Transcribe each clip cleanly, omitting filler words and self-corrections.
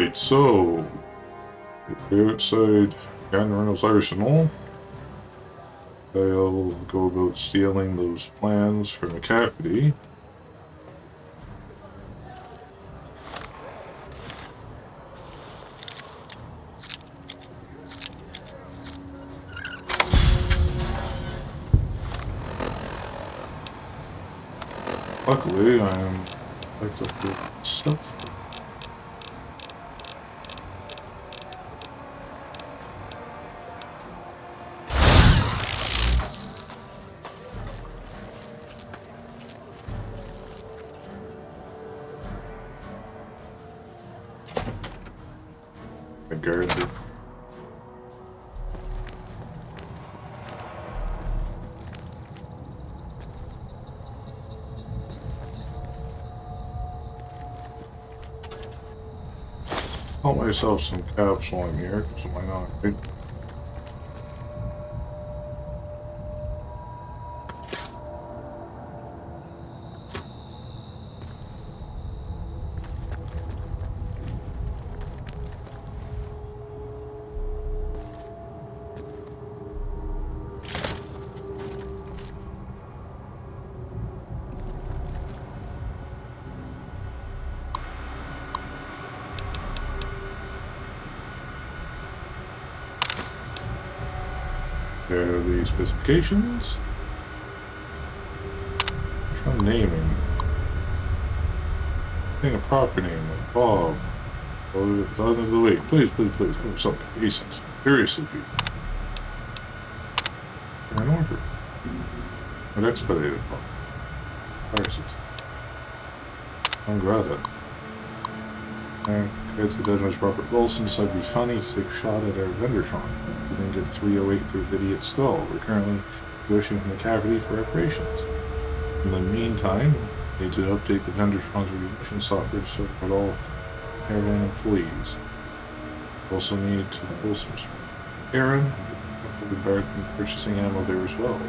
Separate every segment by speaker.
Speaker 1: Alright, so we're outside Reynolds Arsenal. I'll go about stealing those plans from McCafferty. Luckily, I'm picked up good stuff. I guard it. Bought myself some caps while I'm here, because why not? Right? There are the specifications. Try naming. Think a proper name like Bob. Or the end of the week. Please. Oh, something decent. Seriously, people. You're in order. An expedited Bob. Prices. I'm glad that. It's the Deadman's Robert Wilson decided to be funny to take a shot at our Vendertron. We then get 308 through Idiot Skull. We're currently negotiating with McCafferty for reparations. In the meantime, we need to update the Vendertron's recognition software to support all airline employees. We also need to pull some Aaron with regard to purchasing ammo there as well.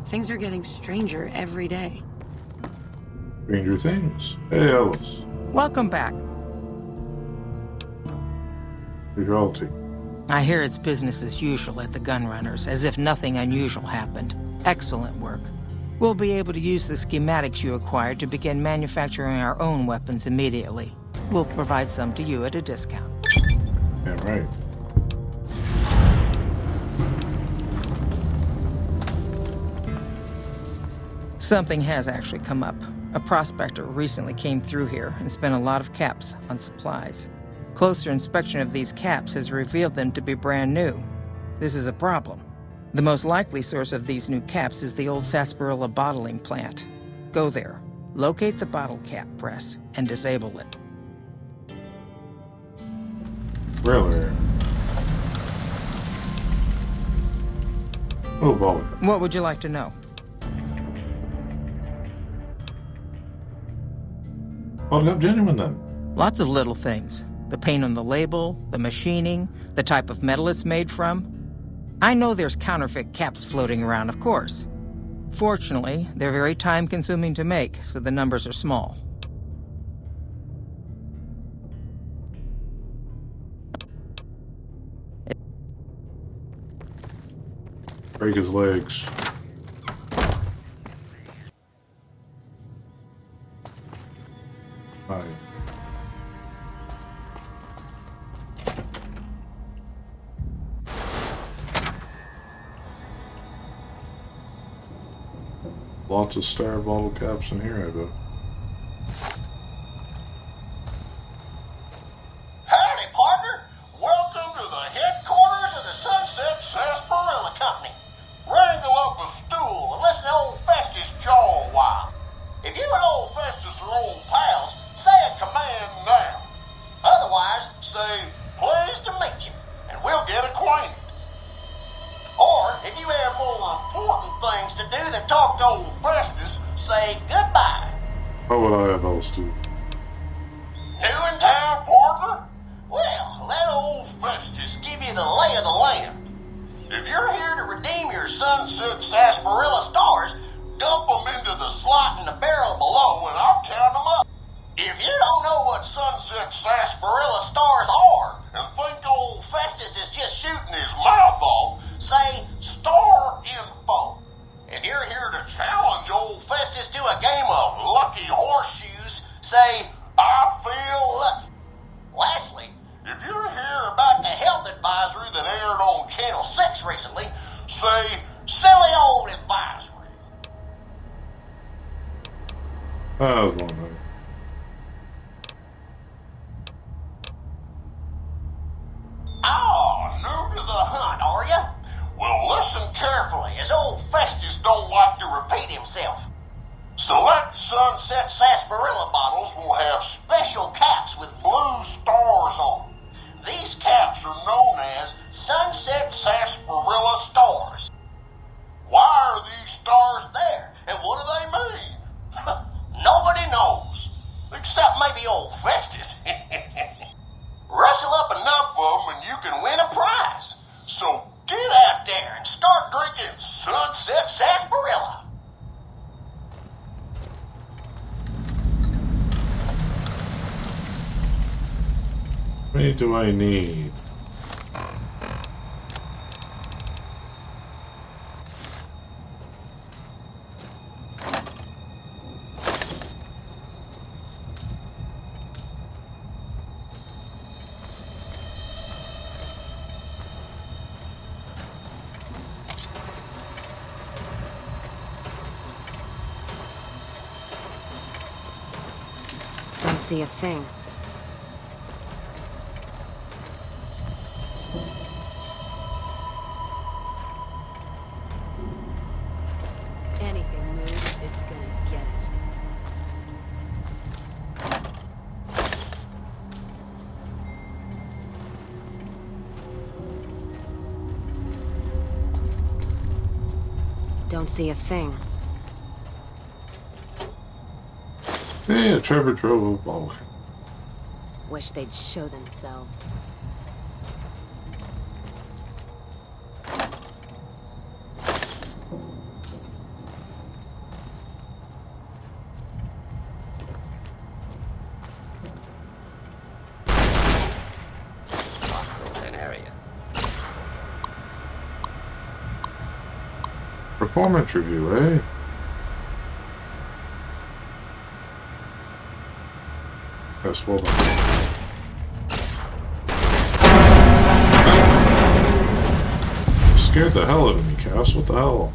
Speaker 2: Things are getting stranger every day.
Speaker 1: Stranger Things. Hey, Alice.
Speaker 3: Welcome back.
Speaker 1: Realty.
Speaker 3: I hear it's business as usual at the Gunrunners, as if nothing unusual happened. Excellent work. We'll be able to use the schematics you acquired to begin manufacturing our own weapons immediately. We'll provide some to you at a discount.
Speaker 1: Yeah, right.
Speaker 3: Something has actually come up. A prospector recently came through here and spent a lot of caps on supplies. Closer inspection of these caps has revealed them to be brand new. This is a problem. The most likely source of these new caps is the old sarsaparilla bottling plant. Go there, locate the bottle cap press, and disable it.
Speaker 1: Really? Oh, bother.
Speaker 3: What would you like to know?
Speaker 1: Bottled up genuine then.
Speaker 3: Lots of little things. The paint on the label, the machining, the type of metal it's made from. I know there's counterfeit caps floating around, of course. Fortunately, they're very time-consuming to make, so the numbers are small.
Speaker 1: Break his legs. Hi. Lots of star bottle caps in here, I bet.
Speaker 4: Howdy, partner. Welcome to the headquarters of the Sunset Sarsaparilla Company. Wrangle up a stool and listen to old Festus jaw a while. If you and old Festus are old pals, say a command now. Otherwise, say, pleased to meet you, and we'll get acquainted. Or, if you have more important things to do than talk to old Festus, say goodbye.
Speaker 1: What would I have else do?
Speaker 4: New in town, partner? Well, let old Festus give you the lay of the land. If you're here to redeem your sunset sarsaparilla stars, dump them into the slot in the barrel below and I'll count them up. If you don't know what sunset sarsaparilla stars are and think old Festus is just shooting his mouth off, say star info. If you're here to challenge old Festus to a game of lucky horseshoes, say I feel lucky. Lastly, if you're here about the health advisory that aired on Channel 6 recently, say silly old advisory.
Speaker 1: That was one night.
Speaker 4: Oh, new to the hunt, are you? Well, listen carefully, as old Festus don't like to repeat himself. Select Sunset Sarsaparilla bottles will have special caps with blue stars on them. These caps are known as Sunset Sarsaparilla stars. Why are these stars there, and what do they mean? Nobody knows, except maybe old Festus. Rustle up enough of them and you can win a prize. So get out there and start drinking Sunset Sarsaparilla.
Speaker 1: How many do I need?
Speaker 2: Don't see a thing.
Speaker 5: Anything moves, it's gonna get it.
Speaker 2: Don't see a thing.
Speaker 1: Hey, a Trevor drove a ball.
Speaker 5: Wish they'd show themselves.
Speaker 4: Hostiles in area.
Speaker 1: Performance review, eh? Yes, well done. Scared the hell out of me, Cass. What the hell?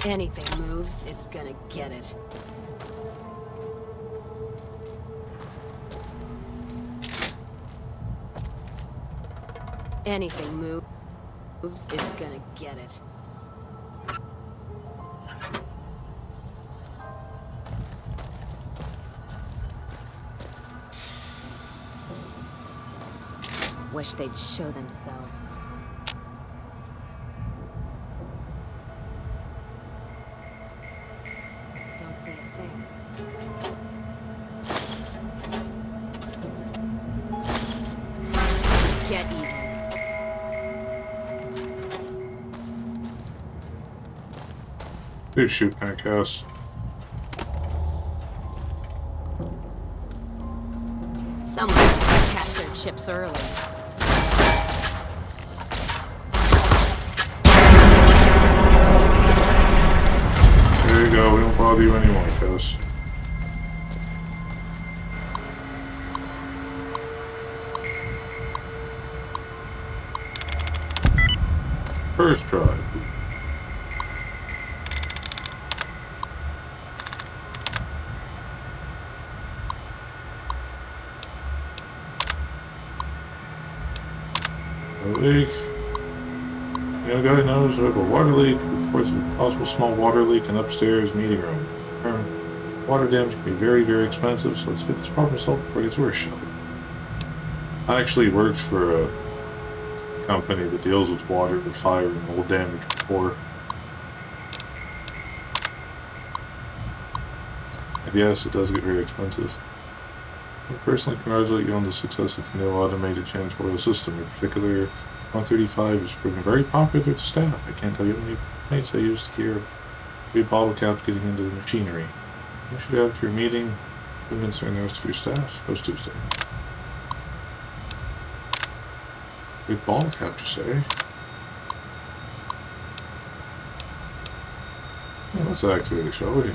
Speaker 5: Anything moves, it's gonna get it. Anything moves, it's gonna get it. Wish they'd show themselves. Don't see a thing. Time to get even.
Speaker 1: Dude, shoot, Cass.
Speaker 5: Someone cash their chips early.
Speaker 1: There you go. We don't bother you anymore, Cass. First try. leak. You know, guy knows we have a water leak. Reports of a possible small water leak in upstairs meeting room. Water damage can be very, very expensive, so let's get this problem solved before it gets worse, shall we? I actually worked for a company that deals with water and fire and mold damage before. And yes, it does get very expensive. I personally congratulate you on the success of the new automated janitorial system. In particular, 135 is proving very popular with the staff. I can't tell you how many complaints I used to hear. Big bottle caps getting into the machinery. You should have your meeting and concern the rest of your staff post Tuesday. Big bottle cap, you say? Well, let's activate it, shall we?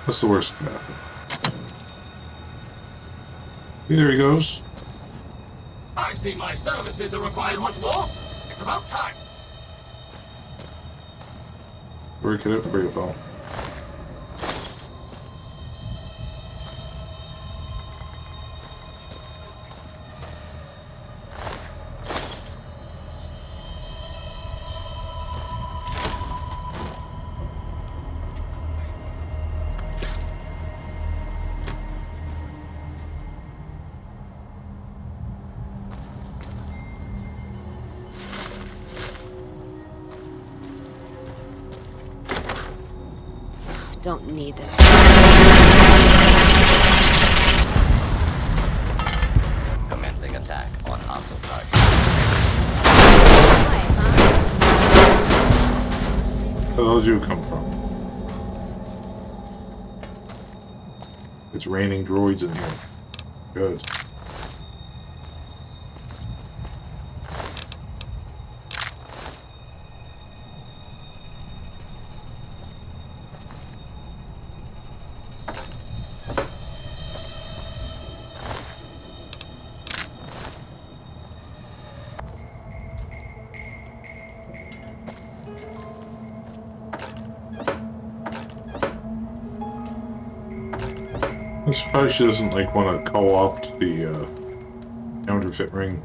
Speaker 1: What's the worst that can happen? Hey, there he goes.
Speaker 6: I see my services are required once more. It's about time.
Speaker 1: Work it out for you, pal.
Speaker 5: Don't need this.
Speaker 6: Commencing attack on hostile target.
Speaker 1: Where the hell did you come from? It's raining droids in here. Good. I'm surprised she doesn't like want to co-opt the counterfeit ring,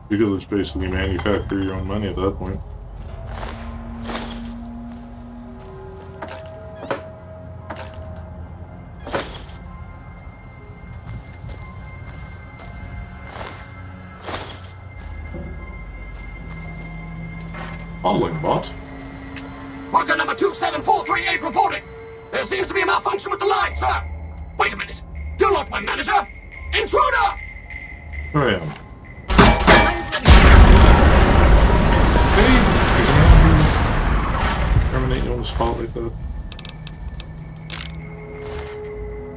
Speaker 1: because it's basically manufacture your own money at that point. Modeling bot.
Speaker 6: Worker number 27438 reporting. There seems to be a malfunction with the line, sir. Wait a minute. You're not my manager. Intruder!
Speaker 1: Here I am. Hey, terminate you on the spot like that.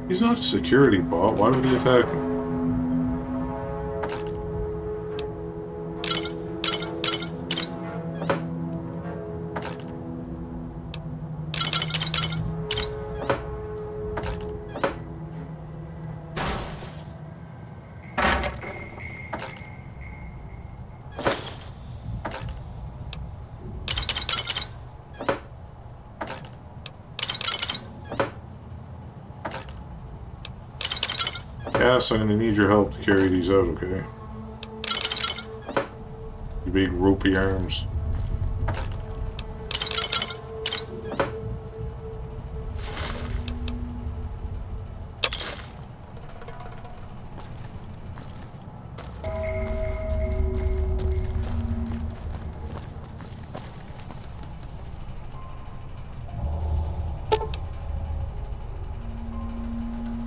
Speaker 1: He's not a security bot. Why would he attack me? Cass, I'm gonna need your help to carry these out, okay? You big ropey arms.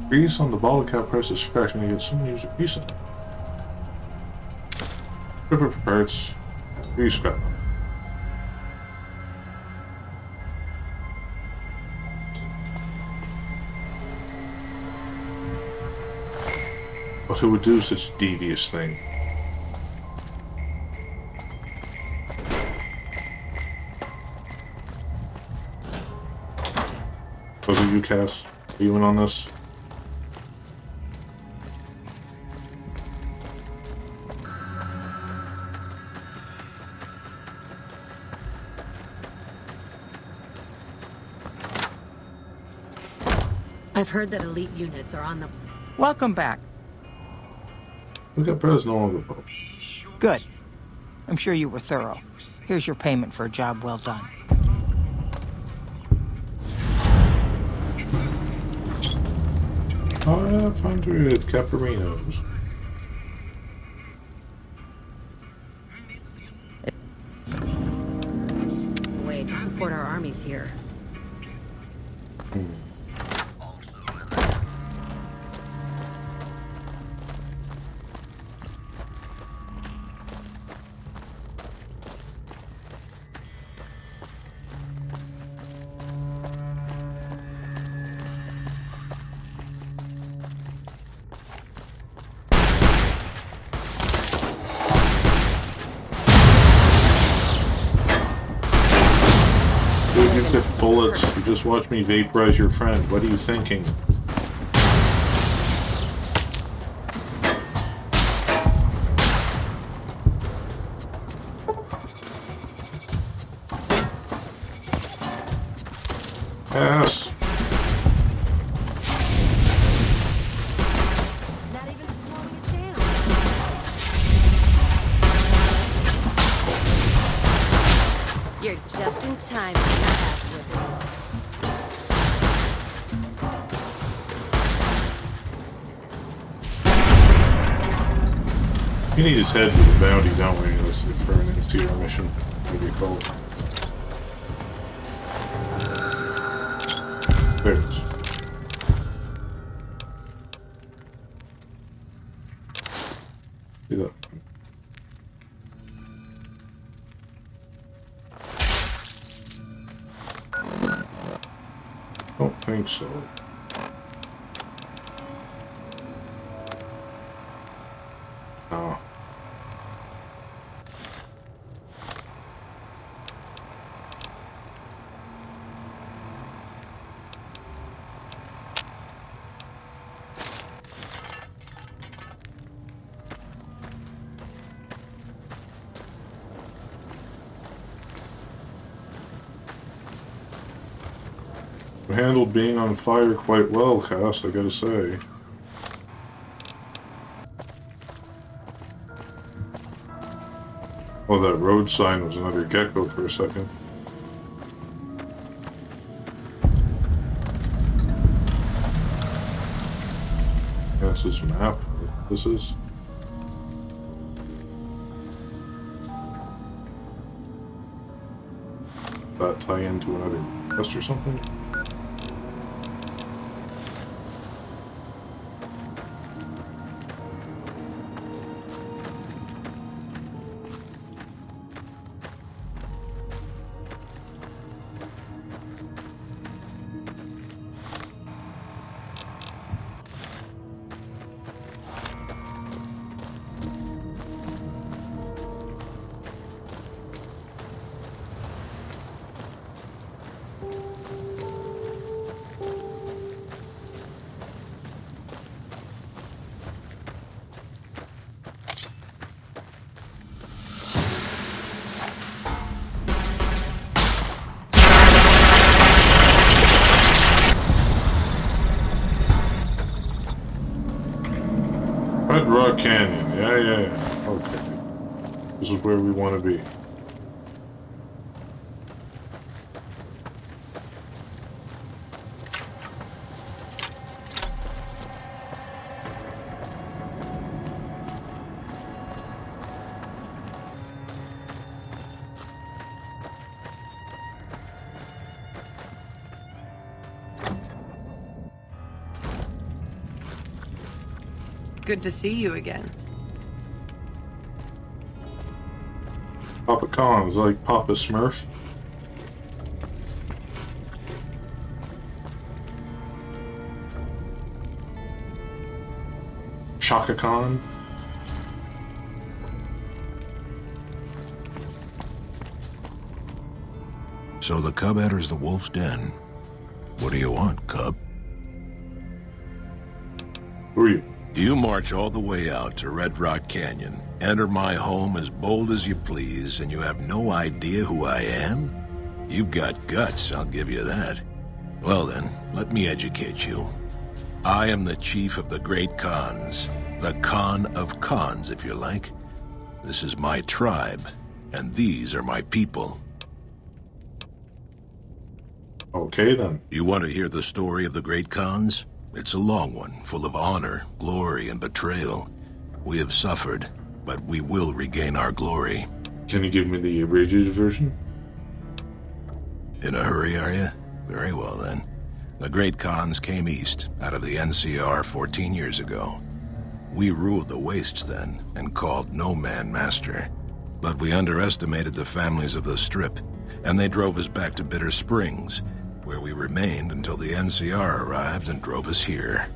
Speaker 1: Grease on the bottle cap press is fresh and you get some used recently. Prepare for parts. Grease scrap. But who would do such a devious thing? Was it you, Cass? Are you in on this?
Speaker 5: I've heard that elite units are on the...
Speaker 3: Welcome back.
Speaker 1: We got Bresno on the boat.
Speaker 3: Good. I'm sure you were thorough. Here's your payment for a job well done.
Speaker 1: $500 Caparinos.
Speaker 5: Way to support our armies here.
Speaker 1: Dude, you took bullets. You just watched me vaporize your friend. What are you thinking? Yes.
Speaker 5: Not even slowing it down. You're just in time for your ass whipping.
Speaker 1: We need his head to the bounty, don't we? Let's look for an NCR mission. What do you call it? There it is. See that? Don't think so. No. You handled being on fire quite well, Cass, I gotta say. Oh, that road sign was another gecko for a second. That's his map. This is. That tie into another quest or something? Red Rock Canyon, yeah. Okay. This is where we want to be.
Speaker 2: Good to see you again.
Speaker 1: Papa Khan's like Papa Smurf. Shaka Khan.
Speaker 7: So the cub enters the wolf's den. What do you want, cub?
Speaker 1: Who are you?
Speaker 7: You march all the way out to Red Rock Canyon, enter my home as bold as you please, and you have no idea who I am? You've got guts, I'll give you that. Well then, let me educate you. I am the chief of the Great Khans, The Khan of Khans, if you like. This is my tribe, and these are my people.
Speaker 1: Okay, then.
Speaker 7: You want to hear the story of the great Khans? It's a long one, full of honor, glory, and betrayal. We have suffered, but we will regain our glory.
Speaker 1: Can you give me the abridged version?
Speaker 7: In a hurry, are you? Very well, then. The great Khans came east, out of the NCR 14 years ago. We ruled the wastes then, and called no man master. But we underestimated the families of the Strip, and they drove us back to Bitter Springs, where we remained until the NCR arrived and drove us here.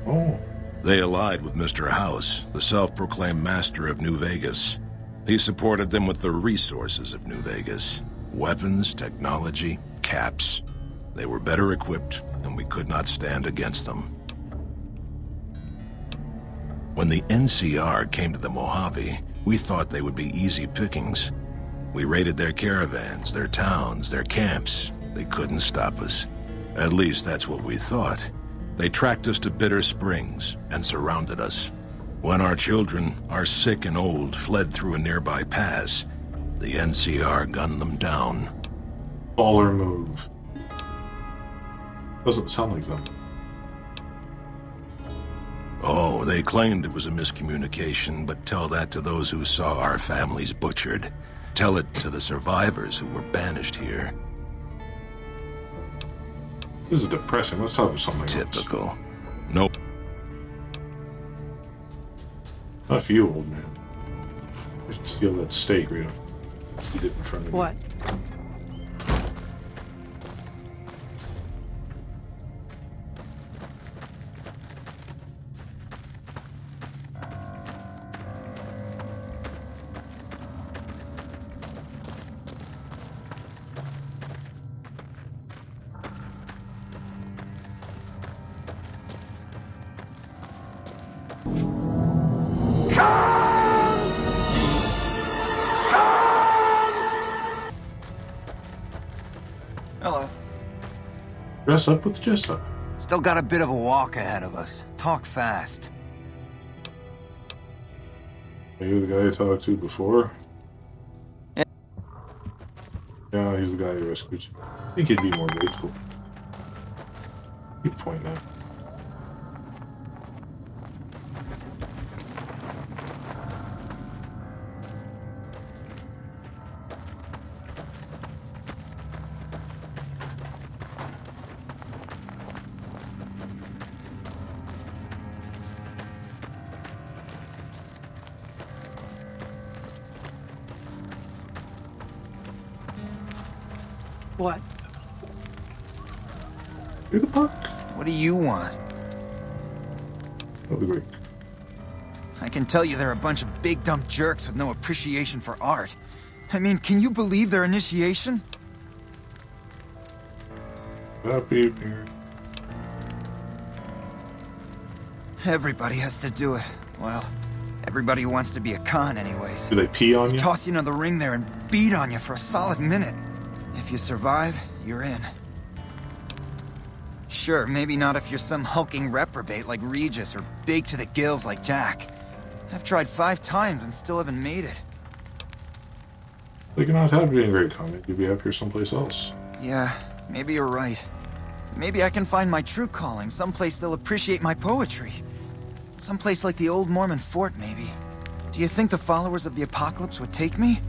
Speaker 1: Oh.
Speaker 7: They allied with Mr. House, the self-proclaimed master of New Vegas. He supported them with the resources of New Vegas. Weapons, technology, caps. They were better equipped, and we could not stand against them. When the NCR came to the Mojave, we thought they would be easy pickings. We raided their caravans, their towns, their camps. They couldn't stop us. At least that's what we thought. They tracked us to Bitter Springs and surrounded us. When our children, our sick and old, fled through a nearby pass, the NCR gunned them down.
Speaker 1: Baller move. Doesn't sound like them.
Speaker 7: Oh, they claimed it was a miscommunication, but tell that to those who saw our families butchered. Tell it to the survivors who were banished here.
Speaker 1: This is depressing. Let's talk about something else.
Speaker 7: Typical. Nope.
Speaker 1: Not for you, old man. I should steal that steak, Rita. Eat it in front of me.
Speaker 2: What?
Speaker 8: Hello.
Speaker 1: Dress up with Jessup.
Speaker 8: Still got a bit of a walk ahead of us. Talk fast.
Speaker 1: Are you the guy I talked to before?
Speaker 8: Yeah.
Speaker 1: Yeah, he's the guy who rescued you. I think he'd be more grateful. Good point now.
Speaker 2: What?
Speaker 1: You're the puck.
Speaker 8: What do you want?
Speaker 1: Oh, the great.
Speaker 8: I can tell you they're a bunch of big dumb jerks with no appreciation for art. I mean, can you believe their initiation?
Speaker 1: Happy beard.
Speaker 8: Everybody has to do it. Well, everybody who wants to be a Khan anyways.
Speaker 1: Do they pee on you?
Speaker 8: Toss you into the ring there and beat on you for a solid minute. If you survive, you're in. Sure, maybe not if you're some hulking reprobate like Regis or big to the gills like Jack. I've tried 5 times and still haven't made it.
Speaker 1: They cannot have being great comment. You'd be happier someplace else.
Speaker 8: Yeah, maybe you're right. Maybe I can find my true calling, someplace they'll appreciate my poetry. Someplace like the old Mormon fort, maybe. Do you think the followers of the apocalypse would take me?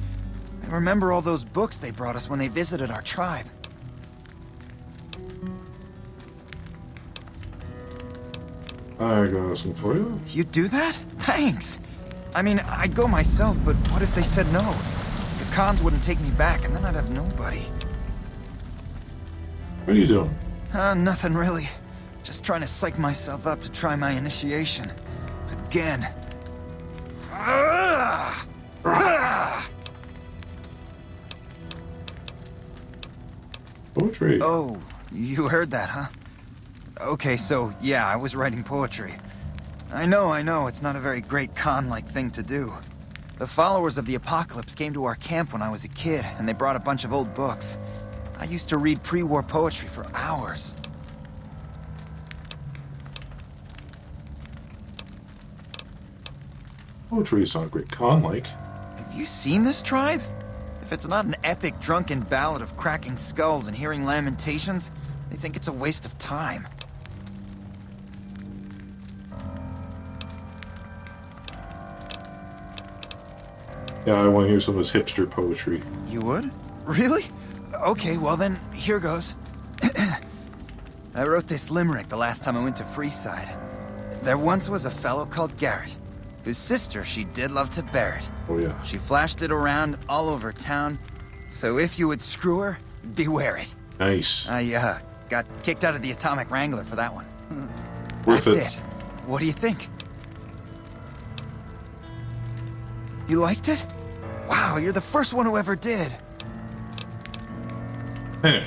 Speaker 8: I remember all those books they brought us when they visited our tribe.
Speaker 1: I got some for you.
Speaker 8: You'd do that? Thanks! I mean, I'd go myself, but what if they said no? The Khans wouldn't take me back, and then I'd have nobody.
Speaker 1: What are you doing?
Speaker 8: Nothing really. Just trying to psych myself up to try my initiation. Again.
Speaker 1: Poetry.
Speaker 8: Oh, you heard that, huh? Okay, so, yeah, I was writing poetry. I know, it's not a very great Khan-like thing to do. The followers of the apocalypse came to our camp when I was a kid, and they brought a bunch of old books. I used to read pre-war poetry for hours.
Speaker 1: Poetry is not great con-like.
Speaker 8: Have you seen this tribe? If it's not an epic drunken ballad of cracking skulls and hearing lamentations, they think it's a waste of time.
Speaker 1: Yeah, I want to hear some of this hipster poetry.
Speaker 8: You would? Really? Okay, well then, here goes. I wrote this limerick the last time I went to Freeside. There once was a fellow called Garrett, whose sister she did love to bear it.
Speaker 1: Oh yeah.
Speaker 8: She flashed it around all over town, so if you would screw her, beware it.
Speaker 1: Nice.
Speaker 8: I, got kicked out of the Atomic Wrangler for that one.
Speaker 1: Worth
Speaker 8: That's it. What do you think? You liked it? Wow, you're the first one who ever did.
Speaker 1: Hey.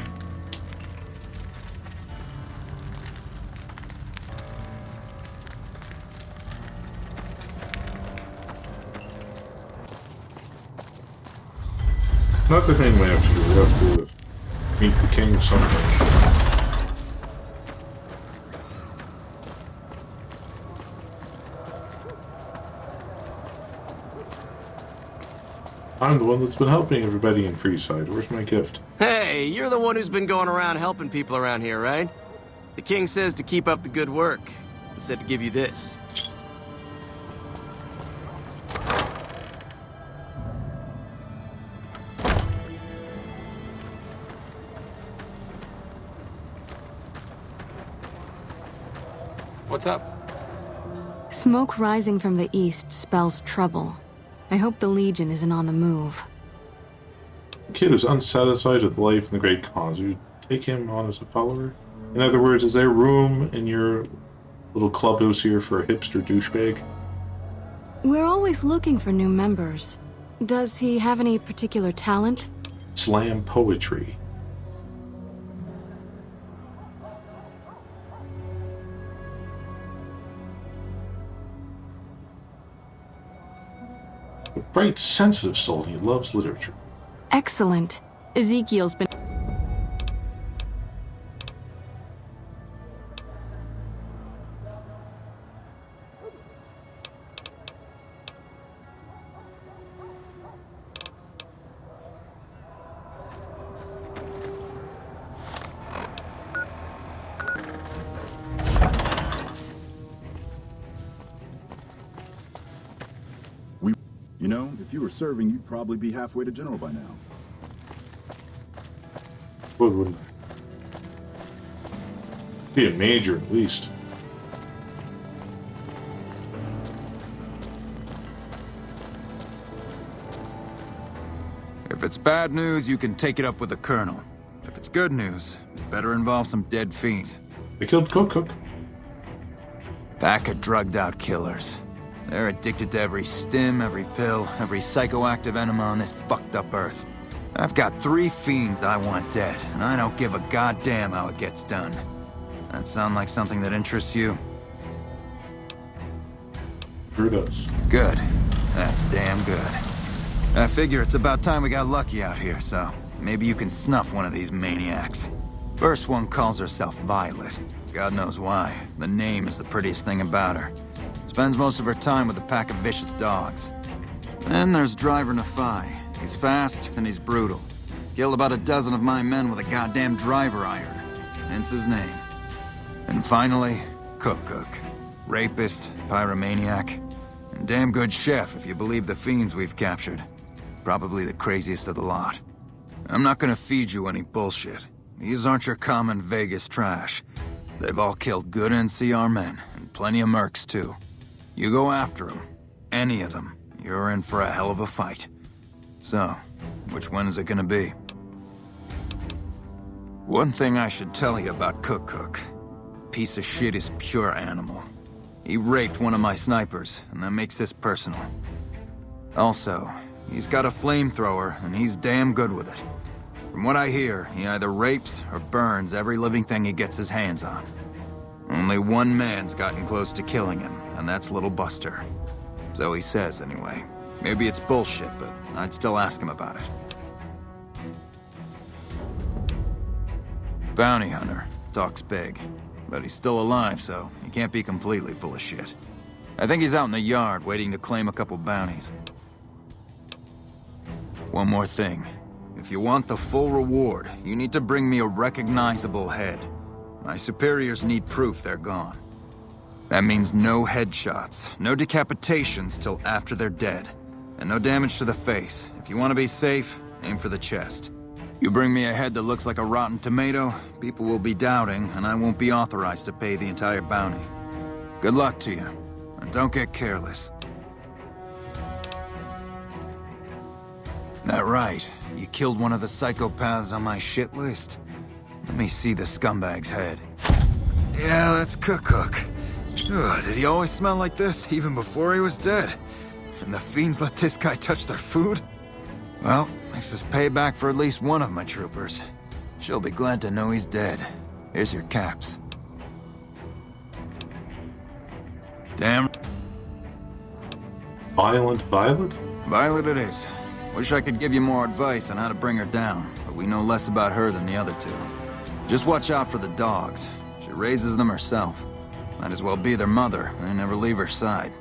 Speaker 1: Not the thing we have to do. We have to meet the king sometime. I'm the one that's been helping everybody in Freeside. Where's my gift?
Speaker 9: Hey, you're the one who's been going around helping people around here, right? The king says to keep up the good work, and said to give you this. What's up?
Speaker 10: Smoke rising from the east spells trouble. I hope the Legion isn't on the move.
Speaker 1: The kid is unsatisfied with life in the great cause. You take him on as a follower? In other words, is there room in your little clubhouse here for a hipster douchebag?
Speaker 10: We're always looking for new members. Does he have any particular talent?
Speaker 1: Slam poetry. A bright, sensitive soul, he loves literature.
Speaker 10: Excellent. Ezekiel's been...
Speaker 11: You know, if you were serving, you'd probably be halfway to general by now.
Speaker 1: Wouldn't I? Be a major at least.
Speaker 8: If it's bad news, you can take it up with the Colonel. If it's good news, it better involve some dead fiends.
Speaker 1: They killed Cook.
Speaker 8: Pack of drugged-out killers. They're addicted to every stim, every pill, every psychoactive enema on this fucked-up Earth. I've got 3 fiends I want dead, and I don't give a goddamn how it gets done. That sound like something that interests you?
Speaker 1: Sure does.
Speaker 8: Good. That's damn good. I figure it's about time we got lucky out here, so maybe you can snuff one of these maniacs. First one calls herself Violet. God knows why. The name is the prettiest thing about her. Spends most of her time with a pack of vicious dogs. Then there's Driver Nephi. He's fast and he's brutal. Killed about a dozen of my men with a goddamn driver iron. Hence his name. And finally, Cook. Rapist, pyromaniac, and damn good chef if you believe the fiends we've captured. Probably the craziest of the lot. I'm not gonna feed you any bullshit. These aren't your common Vegas trash. They've all killed good NCR men, and plenty of mercs too. You go after them, any of them, you're in for a hell of a fight. So, which one is it gonna be? One thing I should tell you about Cook. Piece of shit is pure animal. He raped one of my snipers, and that makes this personal. Also, he's got a flamethrower, and he's damn good with it. From what I hear, he either rapes or burns every living thing he gets his hands on. Only one man's gotten close to killing him, and that's Little Buster. So he says, anyway. Maybe it's bullshit, but I'd still ask him about it. Bounty hunter. Talks big. But he's still alive, so he can't be completely full of shit. I think he's out in the yard, waiting to claim a couple bounties. One more thing. If you want the full reward, you need to bring me a recognizable head. My superiors need proof they're gone. That means no headshots, no decapitations till after they're dead, and no damage to the face. If you want to be safe, aim for the chest. You bring me a head that looks like a rotten tomato, people will be doubting, and I won't be authorized to pay the entire bounty. Good luck to you, and don't get careless. That right, you killed one of the psychopaths on my shit list? Let me see the scumbag's head. Yeah, that's Cook. Ugh, did he always smell like this, even before he was dead? And the Fiends let this guy touch their food? Well, this is payback for at least one of my troopers. She'll be glad to know he's dead. Here's your caps. Damn.
Speaker 1: Violent Violet?
Speaker 8: Violet it is. Wish I could give you more advice on how to bring her down, but we know less about her than the other two. Just watch out for the dogs. She raises them herself. Might as well be their mother, and never leave her side.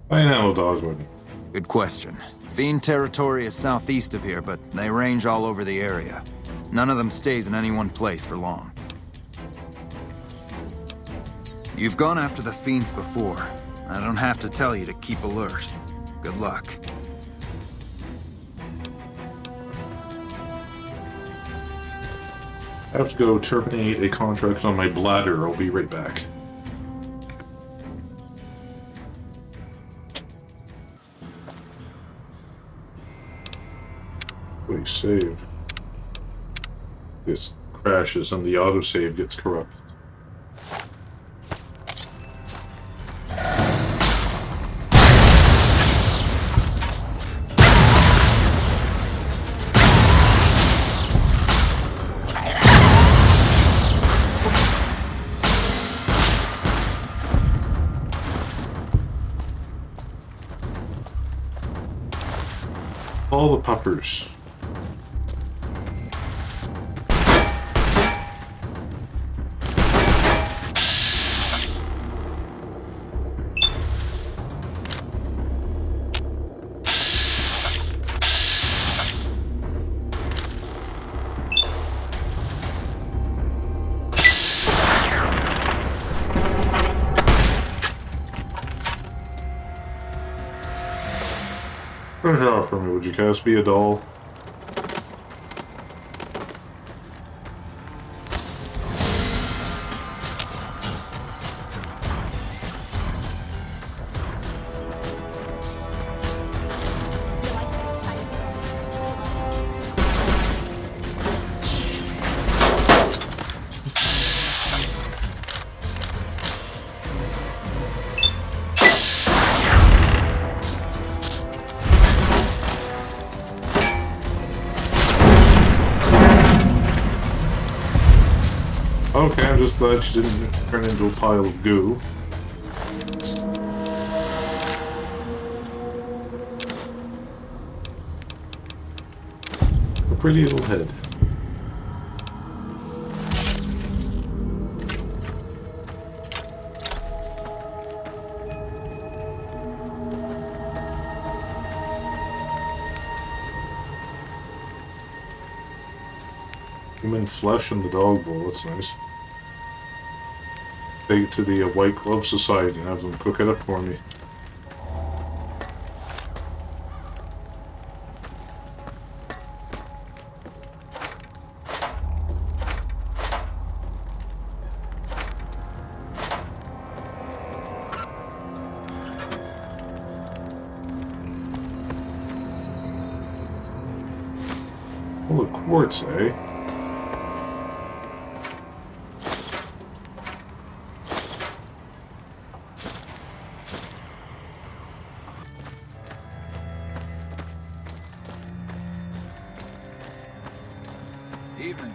Speaker 1: I know dogs wouldn't.
Speaker 8: Good question. Fiend territory is southeast of here, but they range all over the area. None of them stays in any one place for long. You've gone after the Fiends before. I don't have to tell you to keep alert. Good luck.
Speaker 1: I have to go terminate a contract on my bladder. I'll be right back. Please save. This crashes and the autosave gets corrupted. All the puppers. Turn it off for me, would you guys be a doll? Okay, I'm just glad she didn't turn into a pile of goo. A pretty little head. Human flesh in the dog bowl, that's nice. Take it to the White Glove Society and have them cook it up for me. Full of quartz, eh?
Speaker 8: Evening.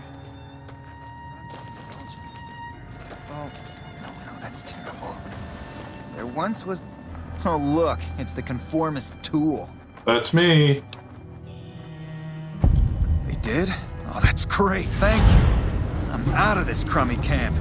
Speaker 8: Oh, no, that's terrible. There once was... Oh, look, it's the conformist tool.
Speaker 1: That's me.
Speaker 8: They did? Oh, that's great, thank you. I'm out of this crummy camp.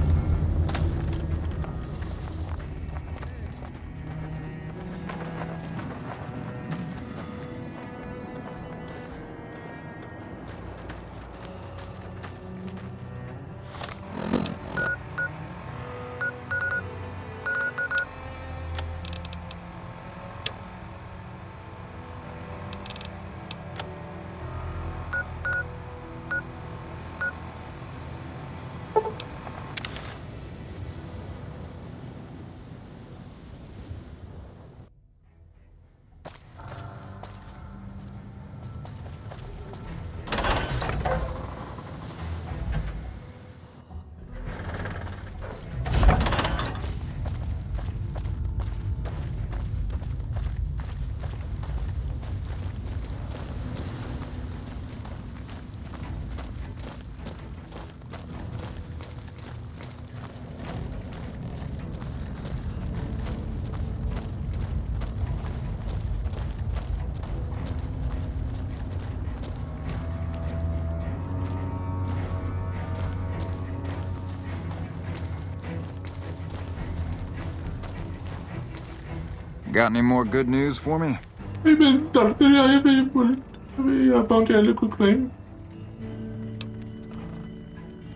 Speaker 8: Got any more good news for me?
Speaker 1: Hey, man, doctor, I have a bounty on liquid claim.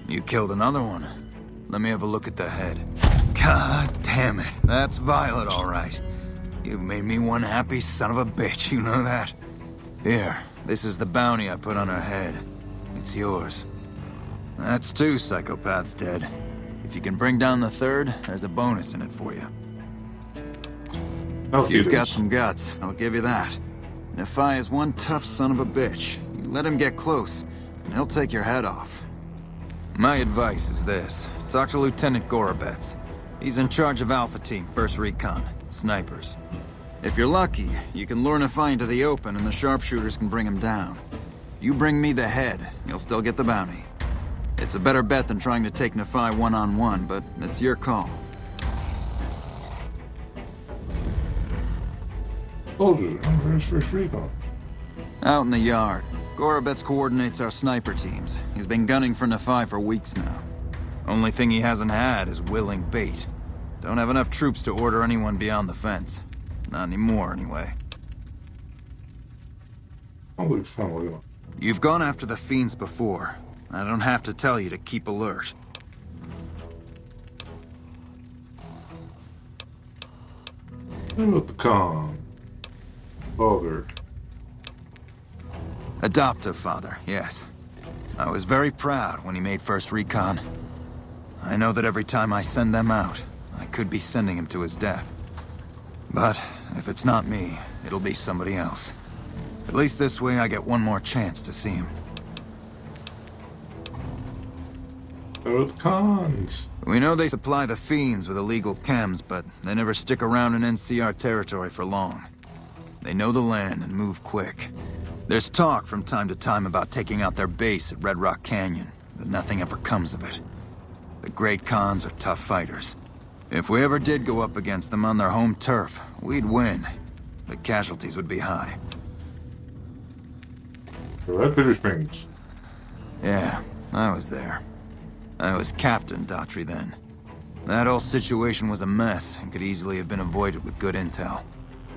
Speaker 8: You killed another one. Let me have a look at the head. God damn it. That's Violet, all right. You made me one happy son of a bitch, you know that? Here, this is the bounty I put on her head. It's yours. That's 2 psychopaths dead. If you can bring down the 3rd, there's a bonus in it for you. You've got some guts, I'll give you that. Nephi is one tough son of a bitch. You let him get close, and he'll take your head off. My advice is this. Talk to Lieutenant Gorobets. He's in charge of Alpha Team, 1st Recon, snipers. If you're lucky, you can lure Nephi into the open and the sharpshooters can bring him down. You bring me the head, you'll still get the bounty. It's a better bet than trying to take Nephi one-on-one, but it's your call.
Speaker 1: Soldier, where's 1st Recon?
Speaker 8: Out in the yard. Gorobets coordinates our sniper teams. He's been gunning for Nephi for weeks now. Only thing he hasn't had is willing bait. Don't have enough troops to order anyone beyond the fence. Not anymore, anyway.
Speaker 1: Holy fuck.
Speaker 8: You've gone after the Fiends before. I don't have to tell you to keep alert.
Speaker 1: What about the con? Father.
Speaker 8: Adoptive father, yes. I was very proud when he made 1st Recon. I know that every time I send them out, I could be sending him to his death. But if it's not me, it'll be somebody else. At least this way I get one more chance to see him.
Speaker 1: Both cons.
Speaker 8: We know they supply the Fiends with illegal chems, but they never stick around in NCR territory for long. They know the land and move quick. There's talk from time to time about taking out their base at Red Rock Canyon, but nothing ever comes of it. The Great Khans are tough fighters. If we ever did go up against them on their home turf, we'd win. The casualties would be high.
Speaker 1: So that Bitter Springs.
Speaker 8: Yeah, I was there. I was Captain Daughtry then. That whole situation was a mess and could easily have been avoided with good intel.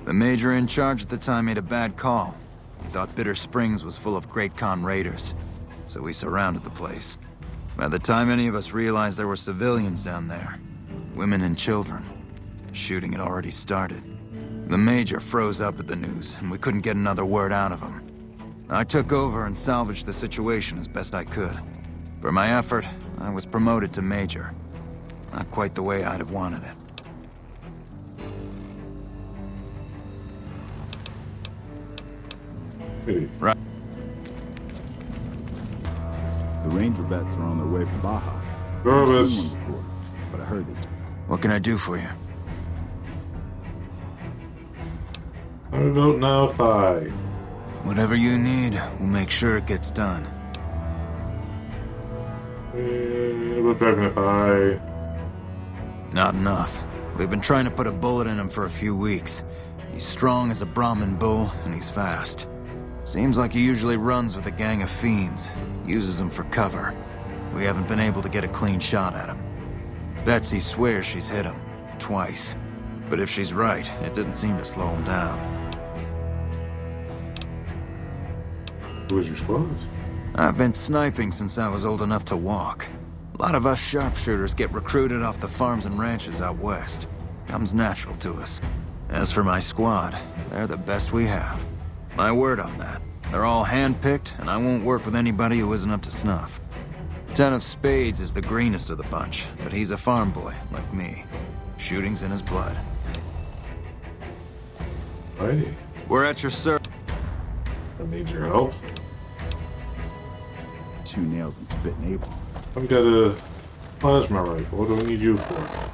Speaker 8: The major in charge at the time made a bad call. He thought Bitter Springs was full of Great Khan raiders, so we surrounded the place. By the time any of us realized there were civilians down there, women and children, shooting had already started. The major froze up at the news, and we couldn't get another word out of him. I took over and salvaged the situation as best I could. For my effort, I was promoted to major. Not quite the way I'd have wanted it.
Speaker 1: Hey.
Speaker 8: Right.
Speaker 11: The Ranger vets are on their way from Baja.
Speaker 1: Gorobets.
Speaker 11: I've seen one before, but I heard they...
Speaker 8: What can I do for you?
Speaker 1: I vote now, Phi.
Speaker 8: Whatever you need, we'll make sure it gets done.
Speaker 1: What back in Phi?
Speaker 8: Not enough. We've been trying to put a bullet in him for a few weeks. He's strong as a Brahmin bull, and he's fast. Seems like he usually runs with a gang of fiends, uses them for cover. We haven't been able to get a clean shot at him. Betsy swears she's hit him, twice. But if she's right, it didn't seem to slow him down.
Speaker 1: Who was your squad?
Speaker 8: I've been sniping since I was old enough to walk. A lot of us sharpshooters get recruited off the farms and ranches out west. Comes natural to us. As for my squad, they're the best we have. My word on that. They're all hand-picked, and I won't work with anybody who isn't up to snuff. Ten of Spades is the greenest of the bunch, but he's a farm boy, like me. Shooting's in his blood.
Speaker 1: Righty.
Speaker 8: We're at your service.
Speaker 1: I need your help.
Speaker 11: 2 nails and spit napalm.
Speaker 1: I've got a plasma rifle. What do I need you for?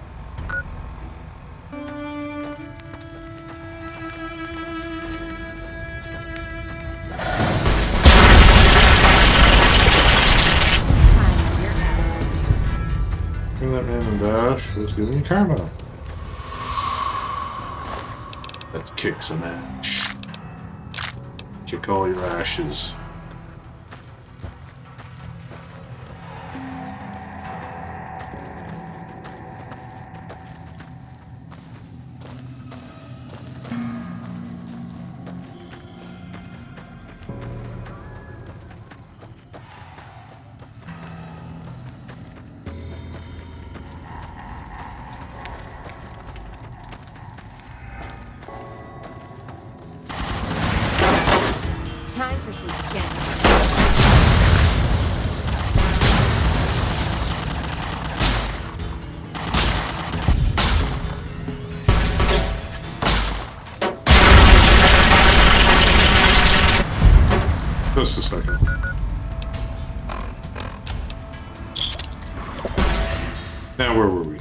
Speaker 1: Bring that man and dash. Let's give him karma. Let's kick some ash. Kick all your ashes.
Speaker 5: some gang.
Speaker 1: Just a second. Now, where were we?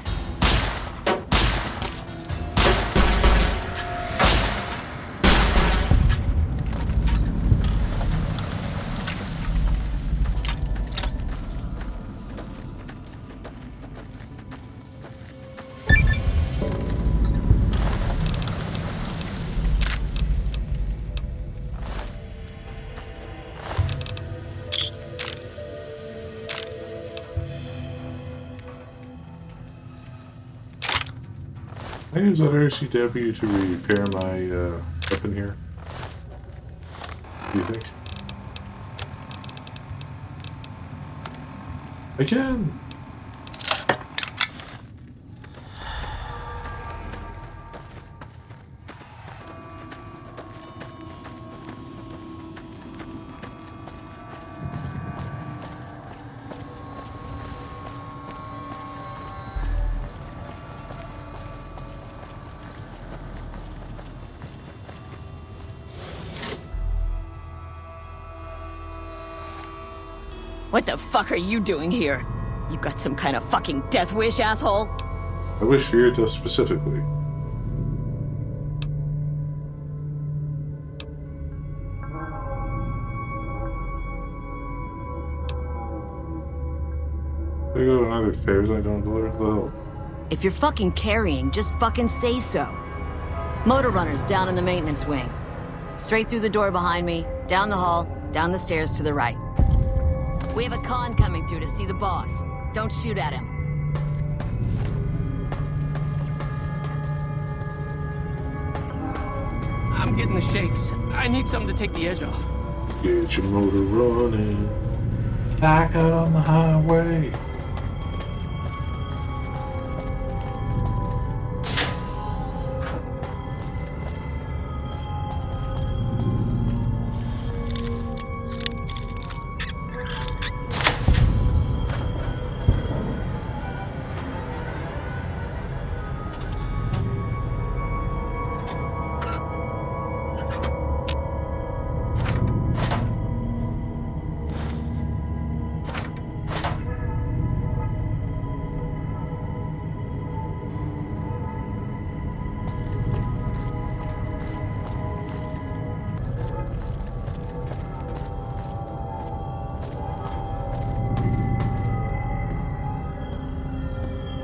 Speaker 1: Can I use that RCW to repair my weapon here? Do you think? I can!
Speaker 12: What the fuck are you doing here? You got some kind of fucking death wish, asshole?
Speaker 1: I wish for your death specifically. There go another fares I don't deliver to the hell.
Speaker 12: If you're fucking carrying, just fucking say so. Motor runner's down in the maintenance wing. Straight through the door behind me, down the hall, down the stairs to the right. We have a con coming through to see the boss. Don't shoot at him.
Speaker 9: I'm getting the shakes. I need something to take the edge off.
Speaker 1: Get your motor running. Back out on the highway.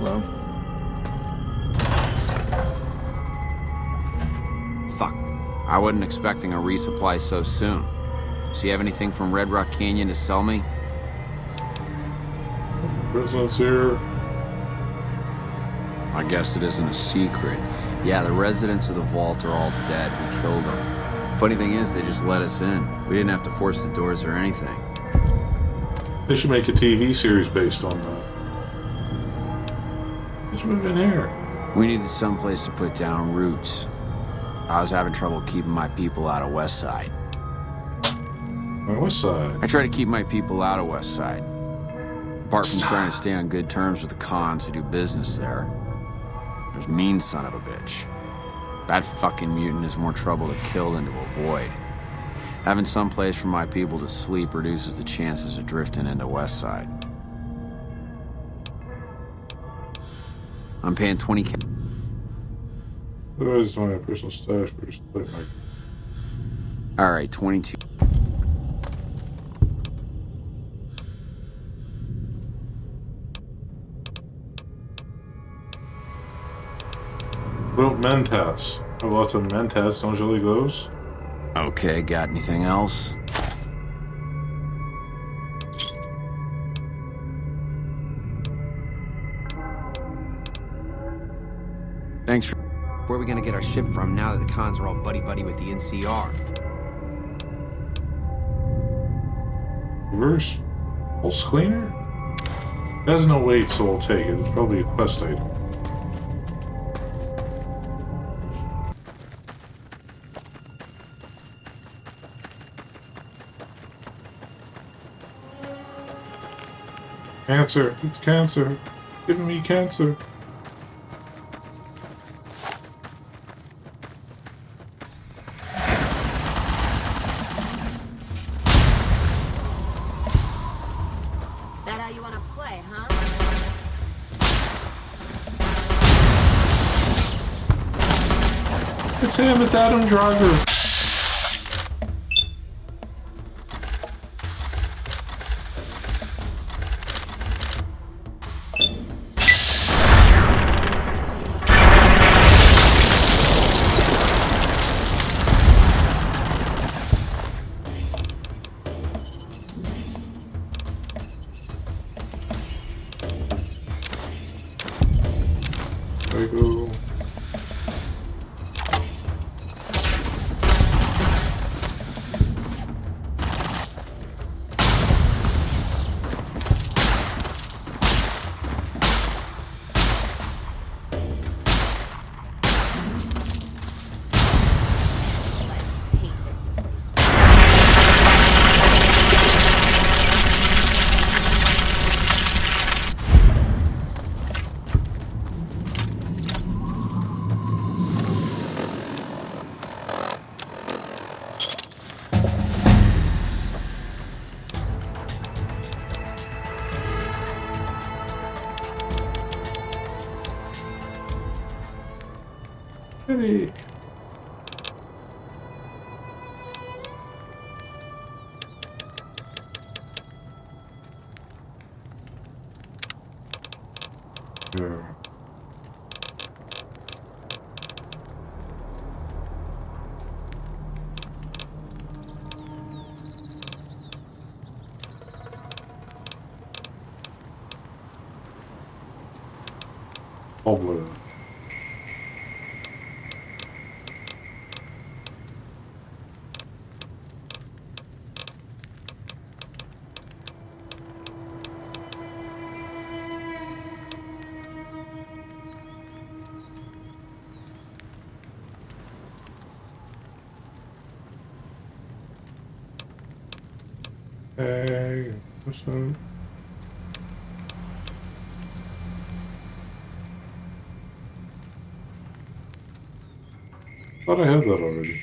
Speaker 13: Hello? Fuck. I wasn't expecting a resupply so soon. So you have anything from Red Rock Canyon to sell me?
Speaker 1: President's here.
Speaker 13: I guess it isn't a secret. Yeah, the residents of the vault are all dead. We killed them. Funny thing is, they just let us in. We didn't have to force the doors or anything.
Speaker 1: They should make a TV series based on that. Let's move in here.
Speaker 13: We needed someplace to put down roots. I was having trouble keeping my people out of West Side.
Speaker 1: West Side?
Speaker 13: I try to keep my people out of West Side. Apart from trying to stay on good terms with the cons who do business there. There's mean son of a bitch. That fucking mutant is more trouble to kill than to avoid. Having some place for my people to sleep reduces the chances of drifting into West Side. I'm paying 20K.
Speaker 1: I just want a personal stash first.
Speaker 13: All right, 22.
Speaker 1: Well, Mentas. I have lots of Mentas, don't you like those?
Speaker 13: Okay, got anything else?
Speaker 9: Thanks for... Where are we gonna get our ship from now that the cons are all buddy-buddy with the NCR?
Speaker 1: Reverse pulse cleaner? It has no weight, so I'll take it. It's probably a quest item. Cancer. It's cancer. Giving me cancer.
Speaker 5: That how you want to play, huh?
Speaker 1: It's him. It's Adam Driver. There you go. Hey. Yeah. Probably. Hey, what's up? Thought I had that already.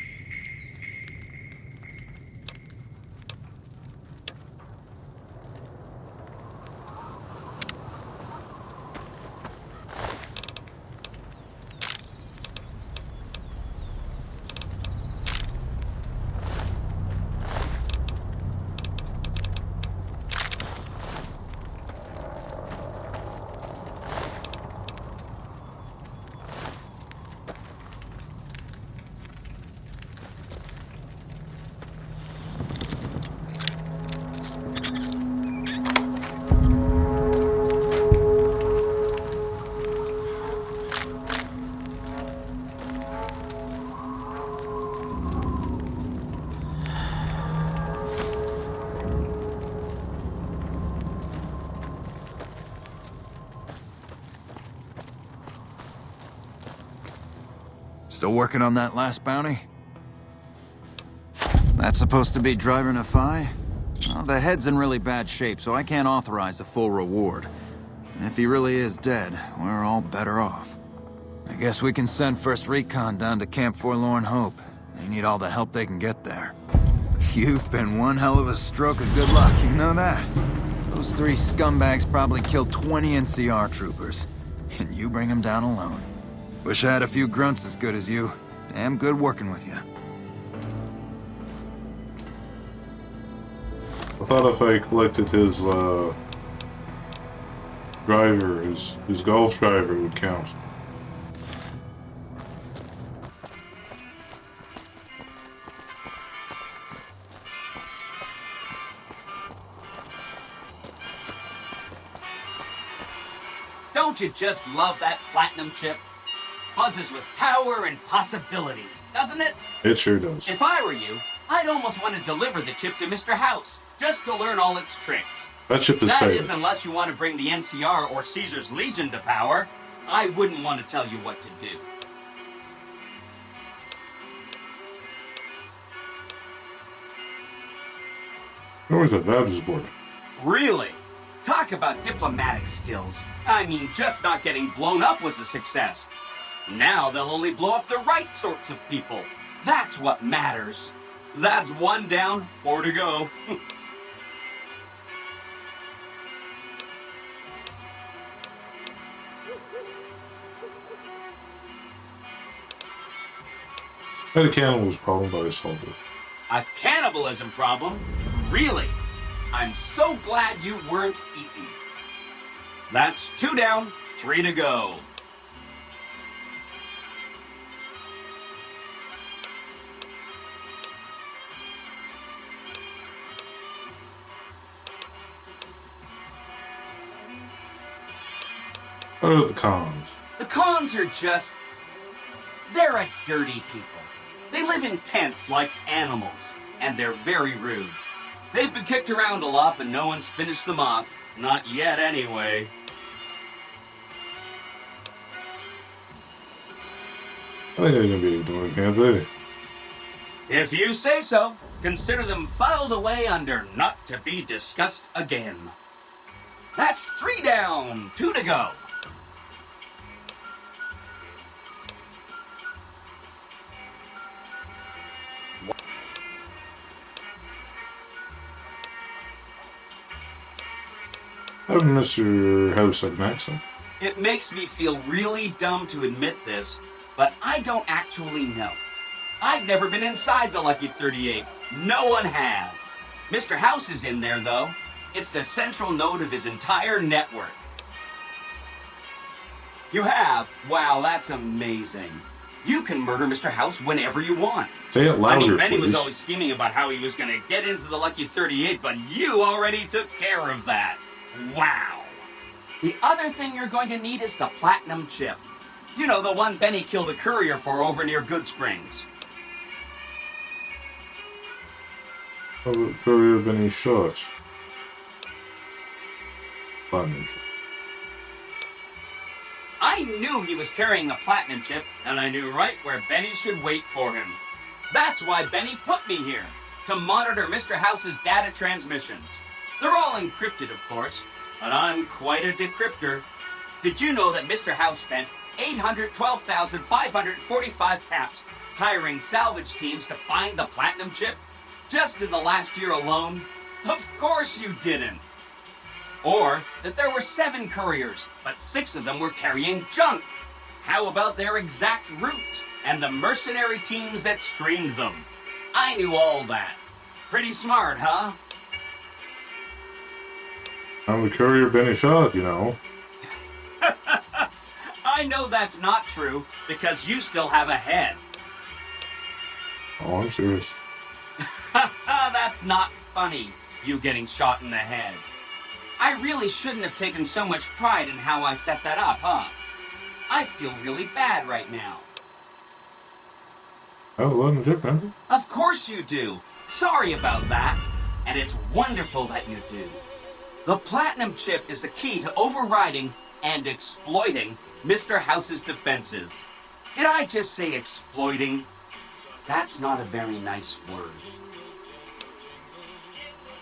Speaker 8: Still working on that last bounty? That's supposed to be Driver Nephi? Well, the head's in really bad shape, so I can't authorize the full reward. And if he really is dead, we're all better off. I guess we can send First Recon down to Camp Forlorn Hope. They need all the help they can get there. You've been one hell of a stroke of good luck, you know that? Those three scumbags probably killed 20 NCR troopers. And you bring them down alone. Wish I had a few grunts as good as you. Damn good working with you.
Speaker 1: I thought if I collected his driver, his golf driver would count.
Speaker 14: Don't you just love that platinum chip? Buzzes with power and possibilities, doesn't it?
Speaker 1: It sure does.
Speaker 14: If I were you, I'd almost want to deliver the chip to Mr. House, just to learn all its tricks.
Speaker 1: That chip is
Speaker 14: That
Speaker 1: safe.
Speaker 14: is, unless you want to bring the NCR or Caesar's Legion to power. I wouldn't want to tell you what to do.
Speaker 1: Where's the Vabs board?
Speaker 14: Really? Talk talk about diplomatic skills. I mean, just not getting blown up was a success. Now they'll only blow up the right sorts of people. That's what matters. That's 1 down, 4 to go.
Speaker 1: I had a cannibals problem, but I solved it.
Speaker 14: A cannibalism problem? Really? I'm so glad you weren't eaten. That's 2 down, 3 to go.
Speaker 1: What are the cons?
Speaker 14: The cons are just... they're a dirty people. They live in tents like animals, and they're very rude. They've been kicked around a lot, but no one's finished them off. Not yet, anyway.
Speaker 1: I think they're gonna be doing it later.
Speaker 14: If you say so, consider them filed away under not to be discussed again. That's 3 down, 2 to go.
Speaker 1: Have Mr. House at Maxim.
Speaker 14: It makes me feel really dumb to admit this, but I don't actually know. I've never been inside the Lucky 38. No one has. Mr. House is in there, though. It's the central node of his entire network. You have? Wow, that's amazing. You can murder Mr. House whenever you want.
Speaker 1: Say it louder,
Speaker 14: I mean, Benny was
Speaker 1: please.
Speaker 14: always scheming about how he was going to get into the Lucky 38, but you already took care of that. Wow. The other thing you're going to need is the platinum chip. You know, the one Benny killed a courier for over near Good Springs.
Speaker 1: Courier Benny shot. Platinum chip.
Speaker 14: I knew he was carrying a platinum chip, and I knew right where Benny should wait for him. That's why Benny put me here, to monitor Mr. House's data transmissions. They're all encrypted, of course, but I'm quite a decryptor. Did you know that Mr. House spent 812,545 caps hiring salvage teams to find the platinum chip? Just in the last year alone? Of course you didn't. Or that there were 7 couriers, but 6 of them were carrying junk. How about their exact routes and the mercenary teams that screened them? I knew all that. Pretty smart, huh?
Speaker 1: I'm the courier Benny shot, you know.
Speaker 14: I know that's not true, because you still have a head.
Speaker 1: Oh, I'm serious.
Speaker 14: That's not funny, you getting shot in the head. I really shouldn't have taken so much pride in how I set that up, huh? I feel really bad right now.
Speaker 1: Oh, wasn't different.
Speaker 14: Of course you do. Sorry about that. And it's wonderful that you do. The platinum chip is the key to overriding and exploiting Mr. House's defenses. Did I just say exploiting? That's not a very nice word.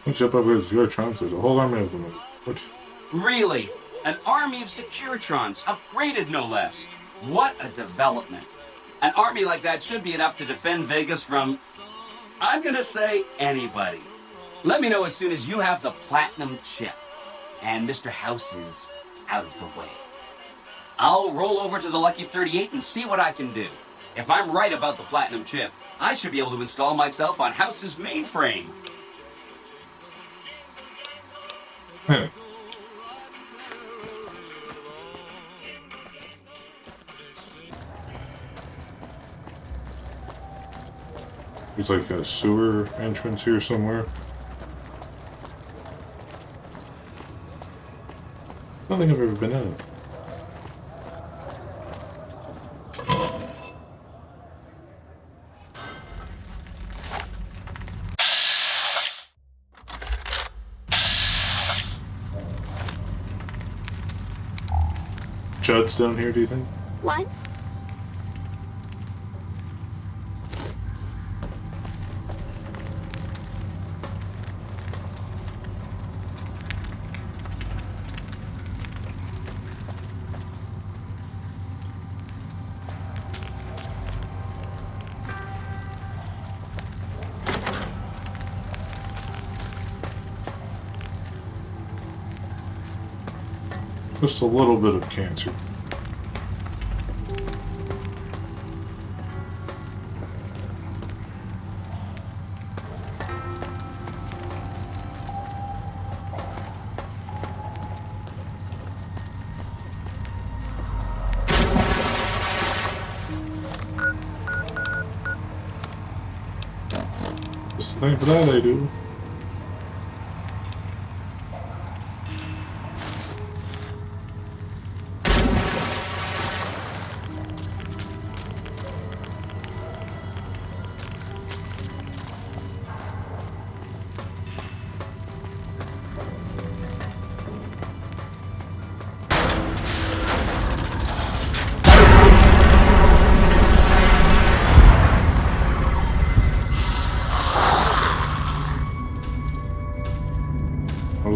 Speaker 1: What's up with your trunks? There's a whole army of them. What?
Speaker 14: Really? An army of Securitrons, upgraded no less. What a development. An army like that should be enough to defend Vegas from, I'm gonna say, anybody. Let me know as soon as you have the platinum chip. And Mr. House is out of the way. I'll roll over to the Lucky 38 and see what I can do. If I'm right about the platinum chip, I should be able to install myself on House's mainframe.
Speaker 1: Hey. There's like a sewer entrance here somewhere. I don't think I've ever been in it. Judd's down here, do you think?
Speaker 10: What?
Speaker 1: Just a little bit of cancer. Just think of that I do.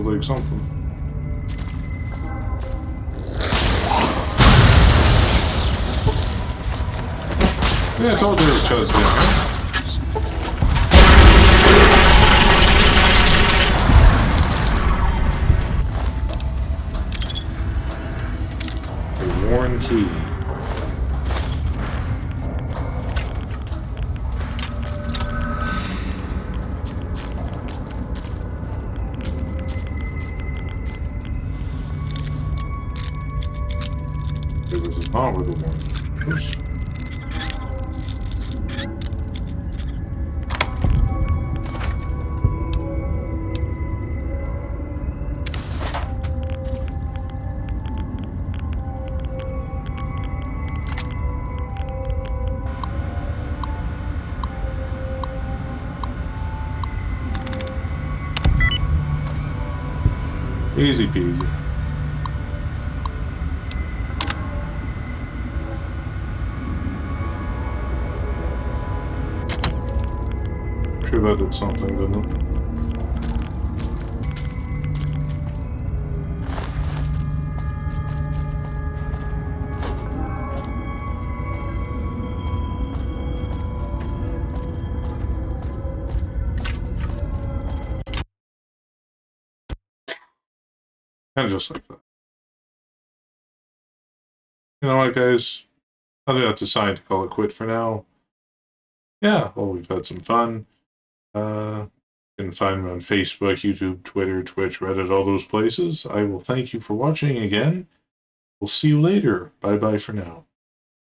Speaker 1: Like something. Yeah, I told you it was Chud's down here. The worn key. Not with the one. Oops. Easy peasy. Sure that did something, didn't it? And just like that. You know what, guys? I think that's a sign to call it quit for now. Yeah, well, we've had some fun. You can find me on Facebook, YouTube, Twitter, Twitch, Reddit, all those places. I will thank you for watching again. We'll see you later. Bye-bye for now.